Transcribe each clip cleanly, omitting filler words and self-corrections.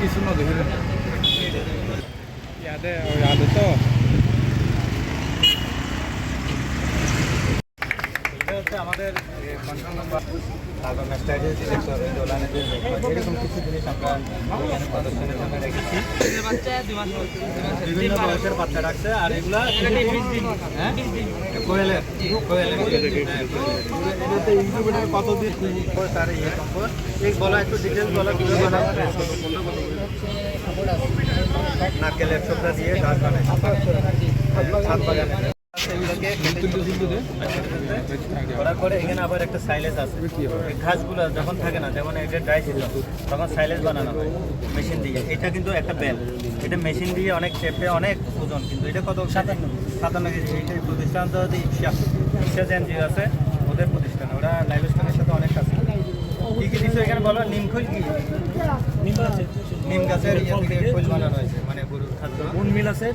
কিছু না দেখে ইয়াদে তো আমাদের কন্ট্রোল নাম্বার তারপর স্ট্র্যাটেজি এরকম কিছু জিনিস আমরা এখানে প্রদর্শনের জন্য রেখেছি। বিভিন্ন বয়সের বাচ্চা রাখছে আর এগুলা কোয়েলের ইনকিউবেটর কত দিন তার ইয়ে সম্পর্ক এই বলা একটু ডিটেলস বলা কিভাবে বানানো নারকেলের ছোকরা দিয়ে গাছ বানায় ছাদ বাগানে করার পরে এখানে আবার একটা সাইলেজ আছে। ঘাসগুলো যখন থাকে না, যেমন এটা ড্রাই ছিল তখন সাইলেজ বানানো হয় মেশিন দিয়ে। এটা কিন্তু একটা বেল, এটা মেশিন দিয়ে অনেক শেপে অনেক ওজন, কিন্তু এটা কত 57 কেজি। এইটা প্রতিষ্ঠান যদি ইকসাজ এনজিও আছে ওদের প্রতিষ্ঠান, ওরা লাইভ স্টকের সাথে অনেক কাছে। কী কী দিচ্ছে এখানে বলো? নিমখোল কি নিম গাছের খোল বানানো হয়েছে, মানে গরুর খাদ্য। কোন মিল আছে?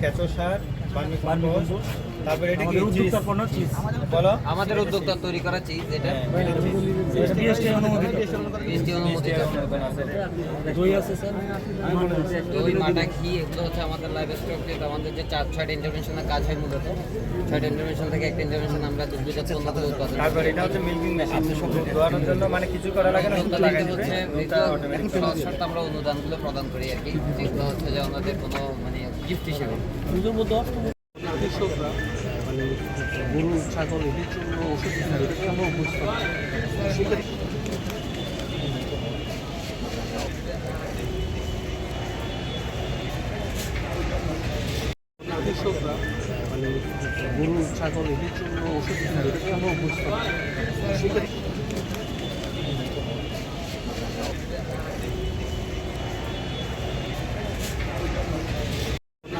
কেঁচো সার, তারপরে এটা কি চিজ বলো? আমাদের উদ্যোক্তা তৈরি করা চিজ, এটা বিএসটি অনুমোদিত। দই আছে স্যার, দই, মাটা, ঘি, এগুলো হচ্ছে আমাদের লাইভ স্টক। যেটা আমাদের যে 6টা ইন্টারভেনশনের কাজ হয়, মূলত 6টা ইন্টারভেনশন থেকে একটা ইন্টারভেনশন আমরা দুধজাত পণ্য উৎপাদন। তারপর এটা হচ্ছে মিল্কিং মেশিন, ধোয়ানোর জন্য মানে কিছু করা লাগে না, হচ্ছে শর্ত আমরা অনুদানগুলো প্রদান করি আর কি, যেগুলো হচ্ছে যে আমাদের কোনো মানে গিফট হিসেবে। কৃষকরা মানে গরু ছাগল এদের জন্য ওষুধ এটাকে আমরা অভ্যস্ত। কৃষকরা মানে গরু ছাগল এদের জন্য ওষুধ এটাকে আমরা অভ্যস্ত।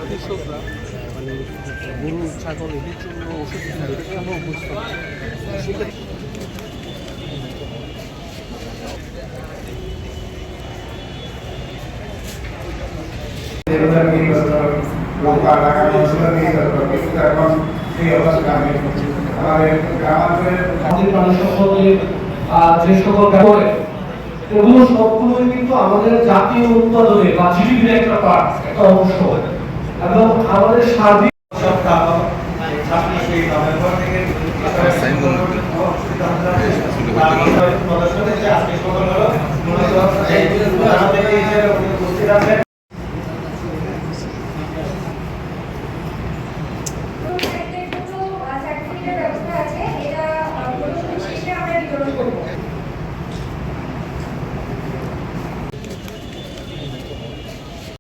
কৃষকরা মানে গরু ছাগল এদের জন্য ওষুধ এটাকে আমরা অভ্যস্ত। এগুলো সবগুলোই কিন্তু আমাদের জাতীয় উৎপাদনে বা জিডিপির একটা পার্ট, একটা অংশ, এবং আমাদের সার্বিক